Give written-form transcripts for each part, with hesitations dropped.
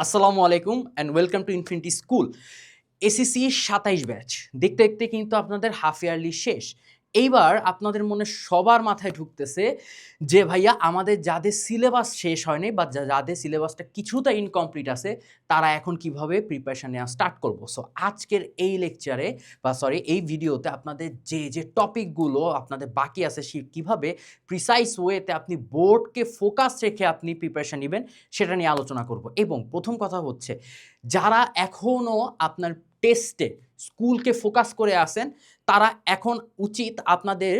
আসসালামু আলাইকুম and welcome to infinity school. SSC ২৭ batch দেখতে দেখতে কিন্তু আপনাদের হাফ ইয়ারলি শেষ। এইবার আপনাদের মনে সবার মাথায় ঢুকতেছে যে ভাইয়া আমাদের যাদের সিলেবাস শেষ হয়নি বা যাদের সিলেবাসটা কিছুটা ইনকমপ্লিট আছে তারা এখন কিভাবে প্রিপারেশন নেওয়া স্টার্ট করবো। সো আজকের এই লেকচারে বা এই ভিডিওতে আপনাদের যে টপিকগুলো আপনাদের বাকি আছে সে কীভাবে প্রিসাইজ ওয়েতে আপনি বোর্ডকে ফোকাস রেখে আপনি প্রিপারেশন নেবেন সেটা নিয়ে আলোচনা করব। এবং প্রথম কথা হচ্ছে যারা এখনও আপনার টেস্টে স্কুলকে ফোকাস করে আসেন তারা এখন উচিত আপনাদের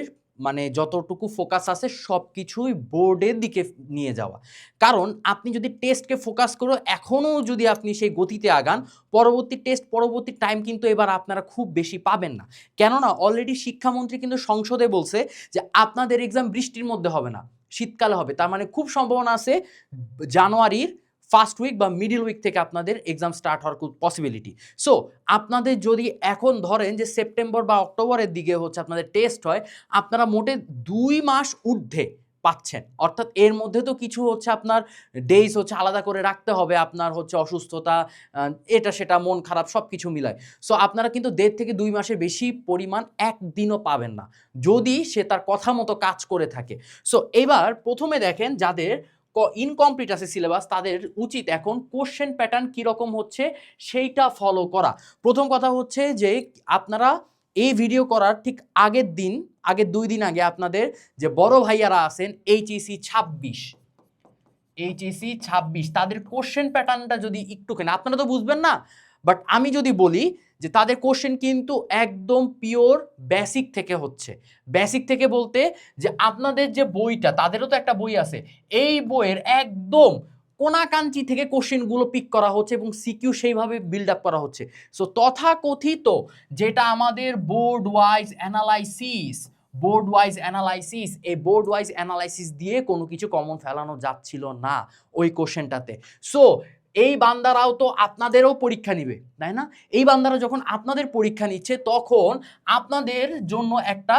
যতটুকু ফোকাস আছে সব কিছুই বোর্ডের দিকে নিয়ে যাওয়া। কারণ আপনি যদি টেস্টকে ফোকাস করো এখনও যদি আপনি সেই গতিতে আগান পরবর্তী টাইম কিন্তু এবার আপনারা খুব বেশি পাবেন না। কেননা অলরেডি শিক্ষামন্ত্রী কিন্তু সংসদে বলছে যে আপনাদের এক্সাম বৃষ্টির মধ্যে হবে না, শীতকালে হবে। তার মানে খুব সম্ভাবনা আছে জানুয়ারির ফার্স্ট উইক বা মিডিল উইক থেকে আপনাদের এক্সাম স্টার্ট হওয়ার পসিবিলিটি। সো আপনাদের যদি এখন ধরেন যে সেপ্টেম্বর বা অক্টোবরের দিকে আপনাদের টেস্ট হয়, আপনারা মোটে ২ মাস ঊর্ধ্বে পাচ্ছেন। অর্থাৎ এর মধ্যে তো কিছু আপনার ডেইজ আলাদা করে রাখতে হবে, আপনার অসুস্থতা, এটা সেটা, মন খারাপ সব কিছু মিলায়। সো আপনারা কিন্তু ১.৫ থেকে ২ মাসের বেশি পরিমাণ একদিনও পাবেন না যদি সে তার কথা মতো কাজ করে থাকে। সো এবার প্রথমে দেখেন যাদের ইনকমপ্লিট আছে সিলেবাস তাদের উচিত এখন কোশ্চেন প্যাটার্ন কীরকম হচ্ছে সেইটা ফলো করা। প্রথম কথা হচ্ছে যে আপনারা এই ভিডিও করার ঠিক আগের ২ দিন আগে আপনাদের যে বড় ভাইয়ারা আছেন এইচএসসি ২৬ তাদের কোশ্চেন প্যাটার্নটা যদি একটুখানি আপনারা তো বুঝবেন না, বাট আমি যদি বলি যে তাদের কোশ্চেন কিন্তু একদম পিওর বেসিক থেকে হচ্ছে। বেসিক থেকে বলতে যে আপনাদের যে বইটা, তাদেরও তো একটা বই আছে, এই বইয়ের একদম কোনাকাঞ্চি থেকে কোশ্চেনগুলো পিক করা হচ্ছে এবং সিকিউ সেইভাবে বিল্ড আপ করা হচ্ছে। সো তথাকথিত যেটা আমাদের বোর্ড ওয়াইজ অ্যানালাইসিস, এই বোর্ড ওয়াইজ অ্যানালাইসিস দিয়ে কোনো কিছু কমন ফেলানো যাচ্ছিল না ওই কোশ্চেনটাতে। সো এই বান্দারাও তো আপনাদেরও পরীক্ষা নিবে, তাই না? এই বান্দারা যখন আপনাদের পরীক্ষা নিচ্ছে তখন আপনাদের জন্য একটা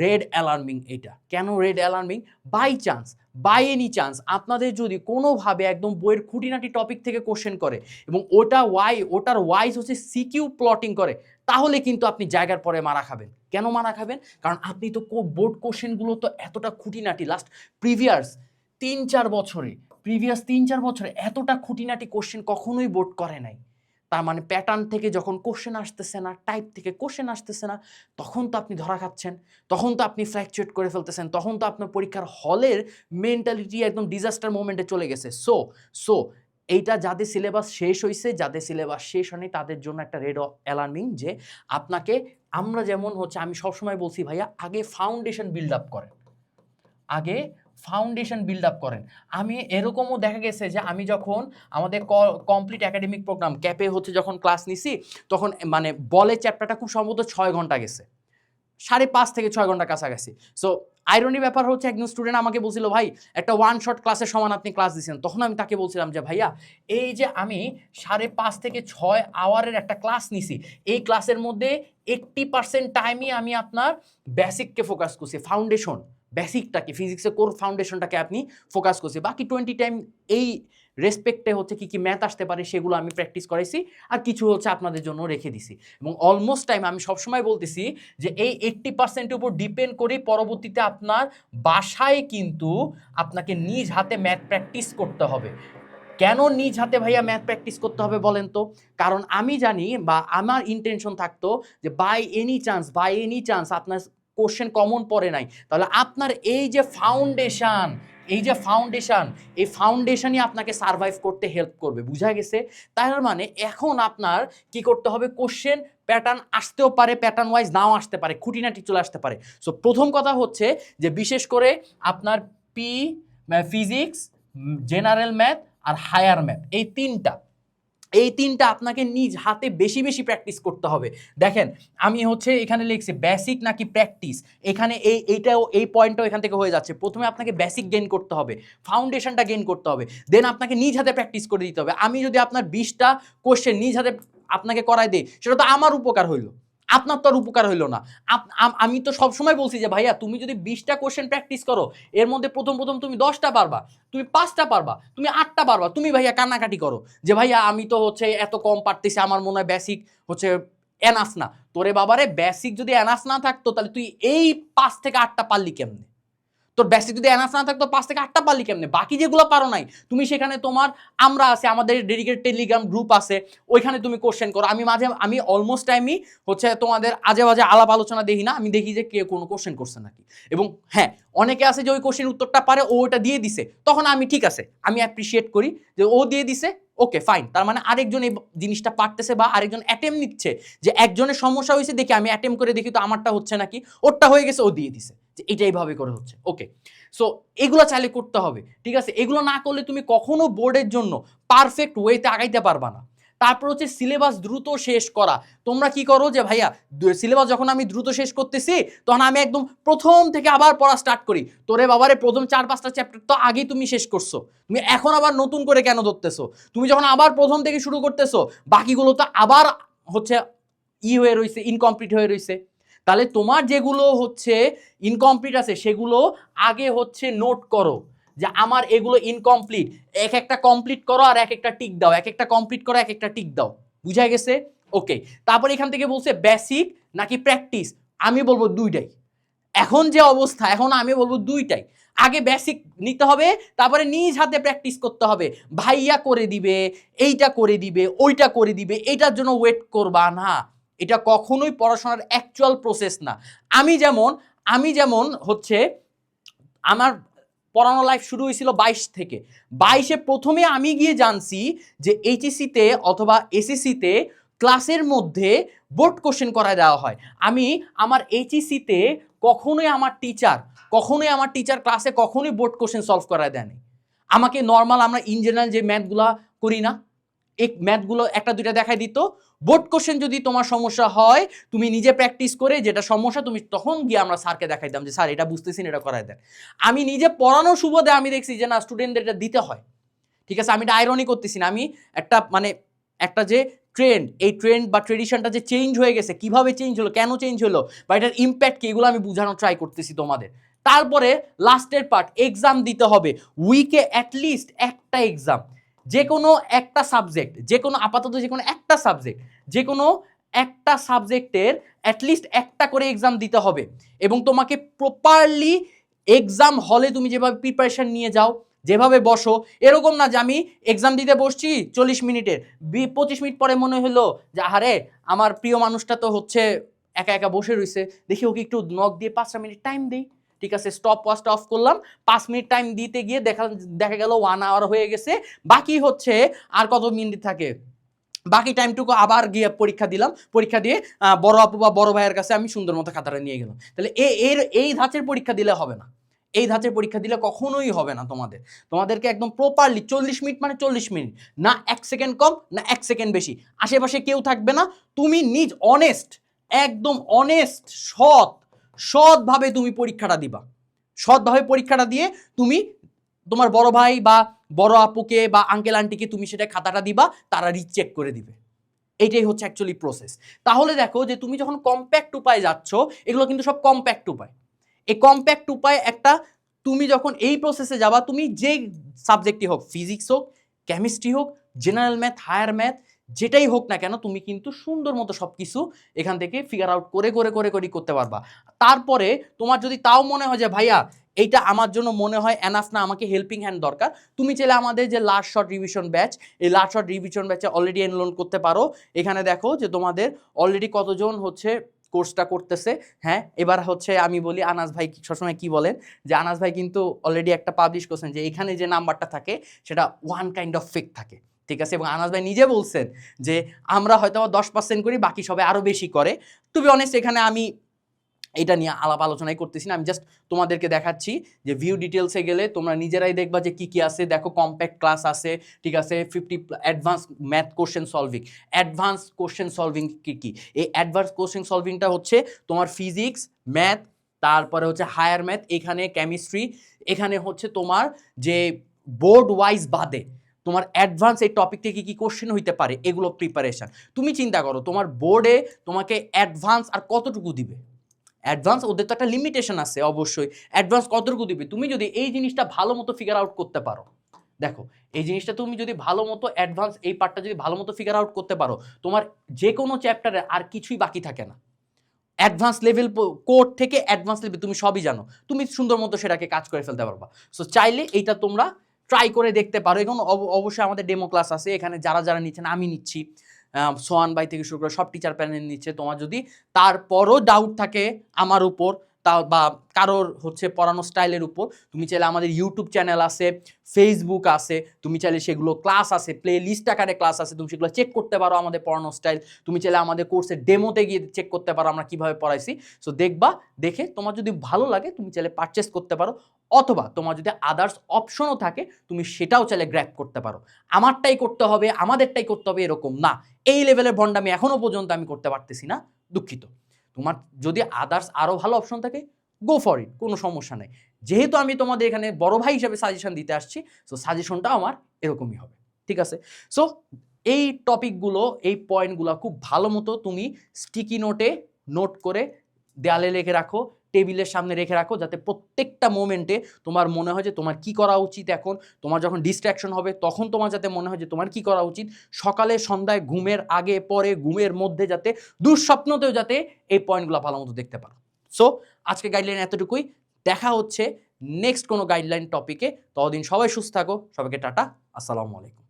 রেড অ্যালার্মিং। এটা কেন red alarming? By any chance আপনাদের যদি কোনোভাবে একদম বইয়ের খুঁটিনাটি টপিক থেকে কোশ্চেন করে এবং ওটার ওয়াইজ সিকিউ প্লটিং করে, তাহলে কিন্তু আপনি জায়গার পরে মারা খাবেন। কেন মারা খাবেন? কারণ আপনি তো বোর্ড কোশ্চেনগুলো তো এতটা খুঁটিনাটি প্রিভিয়াস ৩-৪ বছরে এতটা খুঁটিনাটি কোশ্চেন কখনোই বোর্ড করে নাই। তার মানে প্যাটার্ন থেকে যখন কোশ্চেন আসতেছে না, টাইপ থেকে কোশ্চেন আসতেছে না, তখন তো আপনি ধরা খাচ্ছেন, তখন তো আপনি ফ্ল্যাকচুয়েট করে ফেলতেছেন, তখন তো আপনার পরীক্ষার হলের মেন্টালিটি একদম ডিজাস্টার মোমেন্টে চলে গেছে। সো এইটা যাদের সিলেবাস শেষ হয়েছে, যাদের সিলেবাস শেষ হয়নি তাদের জন্য একটা রেড অ্যালার্মিং যে আপনাকে আমরা যেমন আমি সবসময় বলছি ভাইয়া আগে ফাউন্ডেশন বিল্ড আপ করেন। আমি এরকমও দেখা গেছে যে আমি যখন আমাদের কমপ্লিট একাডেমিক প্রোগ্রাম ক্যাপে যখন ক্লাস নিছি তখন বলে চ্যাপ্টারটা খুব সম্ভবত ৬ ঘন্টা গেছে, ৫.৫ থেকে ৬ ঘন্টা কাছাকাছি। সো আইরনি ব্যাপার একজন স্টুডেন্ট আমাকে বলছিল ভাই একটা ওয়ান শট ক্লাসের সমান আপনি ক্লাস দিচ্ছেন। তখন আমি তাকে বলছিলাম যে ভাইয়া এই যে আমি ৫.৫ থেকে ৬ আওয়ারের একটা ক্লাস নিছি, এই ক্লাসের মধ্যে 80% টাইমই আমি আপনার বেসিককে ফোকাস করছি, বেসিকটাকে, ফিজিক্সের কোর ফাউন্ডেশনটাকে আপনি ফোকাস করছি। বাকি 20 টাইম এই রেসপেক্টে কি ম্যাথ আসতে পারে সেগুলো আমি প্র্যাকটিস করাইছি, আর কিছু আপনাদের জন্য রেখে দিছি। এবং অলমোস্ট টাইম আমি সবসময় বলতেছি যে এই 80% উপর ডিপেন্ড করে পরবর্তীতে আপনার বাসায় কিন্তু আপনাকে নিজ হাতে ম্যাথ প্র্যাকটিস করতে হবে। কেন নিজ হাতে ভাইয়া ম্যাথ প্র্যাকটিস করতে হবে বলেন তো? কারণ আমি জানি বা আমার ইন্টেনশন থাকতো যে বাই এনি চান্স আপনার কোশ্চেন কমন পড়ে নাই, তাহলে আপনার এই ফাউন্ডেশনই আপনাকে সারভাইভ করতে হেল্প করবে। বুঝা গেছে? তার মানে এখন আপনার কি করতে হবে, কোশ্চেন প্যাটার্ন আসতেও পারে, প্যাটার্ন ওয়াইজ নাও আসতে পারে, খুঁটিনাটি চলে আসতে পারে। সো প্রথম কথা হচ্ছে যে বিশেষ করে আপনার ফিজিক্স, জেনারেল ম্যাথ আর হায়ার ম্যাথ, এই তিনটা আপনাকে নিজ হাতে বেশি প্র্যাকটিস করতে হবে। দেখেন আমি এখানে লিখছি বেসিক নাকি প্র্যাকটিস, এখানে এই পয়েন্টটাও এখান থেকে হয়ে যাচ্ছে। প্রথমে আপনাকে বেসিক গেইন করতে হবে, ফাউন্ডেশনটা গেইন করতে হবে, দেন আপনাকে নিজ হাতে প্র্যাকটিস করে দিতে হবে। আমি যদি আপনার 20টা কোশ্চেন নিজ হাতে আপনাকে করাই দিই সেটা তো আমার উপকার হইলো, আপনার তো আর উপকার হইলো না। আমি তো সবসময় বলছি যে ভাইয়া তুমি যদি 20টা কোশ্চেন প্র্যাকটিস করো, এর মধ্যে প্রথম তুমি 10টা পারবা, তুমি 5টা পারবা, তুমি 8টা পারবা, তুমি ভাইয়া কান্নাকাটি করো যে ভাইয়া আমি তো হচ্ছে এত কম পারতেছি, আমার মনে হয় বেসিক হচ্ছে এনাফ না। তোরে বাবারে বেসিক যদি এনাফ না থাকতো তাহলে তুই এই 5 থেকে 8টা পারলি কেমনে? তোর বেসিক যদি এনাফ না থাকতো 5 থেকে 8টা পারলি কেমনে? বাকি যেগুলো পারো নাই তুমি সেখানে তোমার আমরা আছে, আমাদের ডেডিকেটেড টেলিগ্রাম গ্রুপ আছে, ওইখানে তুমি কোশ্চেন করো। আমি অলমোস্ট টাইমই হচ্ছে তোমাদের আজে বাজে আলাপ আলোচনা দেখি না, আমি দেখি যে কে কোনো কোশ্চেন করছে নাকি। এবং হ্যাঁ, অনেকে আছে যে ওই কোশ্চেন উত্তরটা পারে, ও ওটা দিয়ে দিছে, তখন আমি ঠিক আছে, আমি অ্যাপ্রিসিয়েট করি যে ও দিয়ে দিছে, ওকে ফাইন, তার মানে আরেকজন এই জিনিসটা পারতেছে বা আরেকজন অ্যাটেম্প নিচ্ছে, যে একজনের সমস্যা হয়েছে দেখি আমি অ্যাটেম্প করে দেখি তো আমারটা হচ্ছে নাকি, ওরটা হয়ে গেছে ও দিয়ে দিছে, যে এটাই ভাবে করে হচ্ছে। ওকে, সো এগুলো চাইলে করতে হবে, ঠিক আছে? এগুলো না করলে তুমি কখনো বোর্ডের জন্য পারফেক্ট ওয়েতে আগাইতে পারবা না। তারপর হচ্ছে সিলেবাস দ্রুত শেষ করা। তোমরা কি করো যে ভাইয়া সিলেবাস যখন আমি দ্রুত শেষ করতেছি তখন আমি একদম প্রথম থেকে আবার পড়া স্টার্ট করি। তোরে বাবারে প্রথম 4-5টা চ্যাপ্টার তো আগেই তুমি শেষ করছো, তুমি এখন আবার নতুন করে কেন ধরতেছো? তুমি যখন আবার প্রথম থেকে শুরু করতেছো, বাকিগুলো তো আবার হচ্ছে হয়ে রয়েছে, ইনকমপ্লিট হয়ে রয়েছে। তাহলে তোমার যেগুলো হচ্ছে ইনকমপ্লিট আছে সেগুলো আগে হচ্ছে নোট করো যে আমার এগুলো ইনকমপ্লিট, এক একটা কমপ্লিট করো আর এক একটা টিক দাও, এক একটা কমপ্লিট করো এক একটা টিক দাও। বুঝা গেছে? ওকে, তারপর এখান থেকে বলছে বেসিক নাকি প্র্যাকটিস, আমি বলবো দুইটাই। এখন যে অবস্থা, এখন আমি বলবো দুইটাই। আগে বেসিক নিতে হবে, তারপরে নিজ হাতে প্র্যাকটিস করতে হবে। ভাইয়া করে দিবে, এইটা করে দিবে, ওইটা করে দিবে, এটার জন্য ওয়েট করবা না। এটা কখনোই পড়াশোনার অ্যাকচুয়াল প্রসেস না। আমি যেমন হচ্ছে আমার পড়ানো লাইফ শুরু হয়েছিল 22 থেকে। 22-এ প্রথমে আমি গিয়ে জানছি যে এইচএসসিতে অথবা এসএসসিতে ক্লাসের মধ্যে বোর্ড কোশ্চেন করায় দেওয়া হয়। আমার এইচএসসিতে কখনোই আমার টিচার ক্লাসে কখনোই বোর্ড কোশ্চেন সলভ করায় দেয়নি। আমাকে নর্মাল আমরা ইন জেনারেল যে ম্যাথগুলো করি না, এই ম্যাথগুলো একটা দুইটা দেখাই দিত। বোর্ড কোশ্চেন যদি তোমার সমস্যা হয় তুমি নিজে প্র্যাকটিস করে যেটা সমস্যা তুমি তখন গিয়ে আমরা স্যারকে দেখাইতাম যে স্যার এটা বুঝতেছি না, এটা করাই দেন। আমি নিজে পড়ানোর সুবাদে আমি দেখছি যে না, স্টুডেন্টদের এটা দিতে হয়। ঠিক আছে, আমি এটা আইরনি করতেছি না, আমি একটা যে ট্রেন্ড, এই ট্রেন্ড বা ট্রেডিশনটা যে চেঞ্জ হয়ে গেছে, কিভাবে চেঞ্জ হলো, কেন চেঞ্জ হলো, বা এটার ইম্প্যাক্ট কি, এগুলো আমি বোঝানোর ট্রাই করতেছি তোমাদের। তারপরে লাস্টের পার্ট, এক্সাম দিতে হবে উইকে অ্যাটলিস্ট একটা এক্সাম, যে কোনো একটা সাবজেক্ট, আপাতত যে কোনো একটা সাবজেক্ট, যে কোনো একটা সাবজেক্টের অ্যাটলিস্ট একটা করে এক্সাম দিতে হবে। এবং তোমাকে প্রপারলি এক্সাম হলে তুমি যেভাবে প্রিপারেশন নিয়ে যাও, যেভাবে বসো, এরকম না যে আমি এক্সাম দিতে বসছি 40 মিনিটের, 25 মিনিট পরে মনে হলো যে আহারে আমার প্রিয় মানুষটা তো হচ্ছে একা একা বসে রয়েছে, দেখি ওকে একটু নক দিয়ে 5টা মিনিট টাইম দিই। ঠিক আছে, স্টপ ওয়াচটা অফ করলাম, 5 মিনিট টাইম দিতে গিয়ে দেখা গেল 1 আওয়ার হয়ে গেছে। বাকি হচ্ছে আর কত মিনিট থাকে, বাকি টাইমটুকু আবার গিয়ে পরীক্ষা দিলাম, পরীক্ষা দিয়ে বড় আপু বা বড় ভাইয়ের কাছে আমি সুন্দর মতো খাতাটা নিয়ে গেলাম। তাহলে এই ধাঁচের পরীক্ষা দিলে হবে না, এই ধাঁচের পরীক্ষা দিলে কখনোই হবে না। তোমাদেরকে একদম প্রপারলি 40 মিনিট মানে 40 মিনিট, না 1 সেকেন্ড কম না 1 সেকেন্ড বেশি, আশেপাশে কেউ থাকবে না, তুমি নিজ অনেস্ট, একদম অনেস্ট, সৎভাবে তুমি পরীক্ষাটা দিবা। সৎভাবে পরীক্ষাটা দিয়ে তুমি তোমার বড় ভাই বা বড় আপুকে বা আঙ্কেল আন্টিকে তুমি সেটা খাতাটা দিবা, তারা রিচেক করে দিবে। এইটাই হচ্ছে অ্যাকচুয়ালি প্রসেস। তাহলে দেখো যে তুমি যখন কম্প্যাক্ট উপায় যাচ্ছ, এগুলো কিন্তু সব কম্প্যাক্ট উপায়। এই কম্প্যাক্ট উপায় একটা, তুমি যখন এই প্রসেসে যাবা, তুমি যে সাবজেক্টই হোক, ফিজিক্স হোক, কেমিস্ট্রি হোক, জেনারেল ম্যাথ, হায়ার ম্যাথ, যেটাই হোক না কেন, তুমি কিন্তু সুন্দর মতো সব কিছু এখান থেকে ফিগার আউট করে করে করে করে করতে পারবা। তারপরে তোমার যদি তাও মনে হয় যে ভাইয়া এইটা আমার জন্য মনে হয় এনাফ না, আমাকে হেল্পিং হ্যান্ড দরকার, তুমি চাইলে আমাদের যে লাস্ট শর্ট রিভিশন ব্যাচ, এই লাস্ট শর্ট রিভিশন ব্যাচে অলরেডি এনরোল করতে পারো। এখানে দেখো যে তোমাদের অলরেডি কতজন হচ্ছে কোর্সটা করতেছে। হ্যাঁ, এবার হচ্ছে আমি বলি, আনাস ভাই সবসময় কি বলেন যে আনাস ভাই কিন্তু অলরেডি একটা পাবলিশ করছেন যে এখানে যে নাম্বারটা থাকে সেটা ওয়ান কাইন্ড অফ ফেক থাকে। ঠিক আছে, এবং আনাস ভাই নিজে বলছেন যে আমরা হয়তো 10% করি, বাকি সবাই আরও বেশি করে। টু বি অনেস্ট, এখানে আমি এটা নিয়ে আলাপ আলোচনাই করতেছি না, আমি জাস্ট তোমাদেরকে দেখাচ্ছি যে ভিউ ডিটেলসে গেলে তোমরা নিজেরাই দেখবা যে কি কি আছে। দেখো কম্প্যাক্ট ক্লাস আছে, ঠিক আছে, 50 advance math question solving. Advance question solving কি কি? এই অ্যাডভান্স কোশ্চেন সলভিংটা হচ্ছে তোমার ফিজিক্স, ম্যাথ, তারপরে হচ্ছে হায়ার ম্যাথ, এখানে কেমিস্ট্রি, এখানে হচ্ছে তোমার যে বোর্ড ওয়াইজ বাদে তোমার অ্যাডভান্স এই টপিক থেকে কি কোশ্চেন হইতে পারে এগুলো প্রিপারেশন। তুমি চিন্তা করো তোমার বোর্ডে তোমাকে অ্যাডভান্স আর কতটুকু দিবে, অ্যাডভান্স ওদের তো একটা লিমিটেশন আছে অবশ্যই, অ্যাডভান্স কতটুকু দিবে। তুমি যদি এই জিনিসটা ভালো মতো ফিগার আউট করতে পারো, দেখো এই জিনিসটা তুমি যদি ভালো মতো অ্যাডভান্স এই পার্টটা যদি ভালো মতো ফিগার আউট করতে পারো, তোমার যে কোনো চ্যাপ্টারে আর কিছুই বাকি থাকে না। অ্যাডভান্স লেভেল কোড থেকে অ্যাডভান্স লেভেল তুমি সবই জানো, তুমি সুন্দর মতো সেটাকে কাজ করে ফেলতে পারবা। সো চাইলে এইটা তোমরা ট্রাই করে দেখতে পারো। এখন অবশ্যই আমাদের ডেমো ক্লাস আছে, এখানে যারা যারা নিচ্ছেন, আমি নিচ্ছি, সোয়ান ভাই থেকে শুরু করে সব টিচার প্যানেল নিচ্ছে। তোমার যদি তারপরও ডাউট থাকে আমার উপর বা কারোর হচ্ছে পড়ানো স্টাইলের উপর, তুমি চাইলে আমাদের ইউটিউব চ্যানেল আছে, ফেসবুক আছে, তুমি চাইলে সেগুলো ক্লাস আছে, প্লে লিস্ট আকারে ক্লাস আছে, তুমি সেগুলো চেক করতে পারো আমাদের পড়ানো স্টাইল। তুমি চাইলে আমাদের কোর্সের ডেমোতে গিয়ে চেক করতে পারো আমরা কীভাবে পড়াইছি। সো দেখবা, দেখে তোমার যদি ভালো লাগে তুমি চাইলে পারচেস করতে পারো, অথবা তোমার যদি আদার্স অপশনও থাকে তুমি সেটাও চাইলে গ্র্যাব করতে পারো। আমারটাই করতে হবে, আমাদেরটাই করতে হবে এরকম না। এই লেভেলের ভন্ডামি এখনও পর্যন্ত আমি করতে পারতেছি না, দুঃখিত। তোমার যদি আদার্স আরও ভালো অপশন থাকে, গো ফর ইট, কোনো সমস্যা নেই। যেহেতু আমি তোমাদের এখানে বড় ভাই হিসাবে সাজেশন দিতে আসছি, সো সাজেশনটা আমার এরকমই হবে, ঠিক আছে? সো এই টপিকগুলো, এই পয়েন্টগুলো খুব ভালো মতো তুমি স্টিকি নোটে নোট করে দেয়ালে রেখে রাখো, টেবিলের সামনে রেখে রাখো, যাতে প্রত্যেকটা মোমেন্টে তোমার মনে হয় যে তোমার কি করা উচিত। এখন তোমার যখন ডিস্ট্র্যাকশন হবে তখন তোমার যাতে মনে হয় যে তোমার কি করা উচিত। সকালে সন্ধ্যায়, ঘুমের আগে পরে, ঘুমের মধ্যে, যাতে দুঃস্বপ্নতেও যাতে এই পয়েন্টগুলো ভালো মতো দেখতে পারো। সো আজকে গাইডলাইন এতটুকুই, দেখা হচ্ছে নেক্সট কোনো গাইডলাইন টপিকে। ততদিন সবাই সুস্থ থাকো, সবাইকে টাটা, আসসালামু আলাইকুম।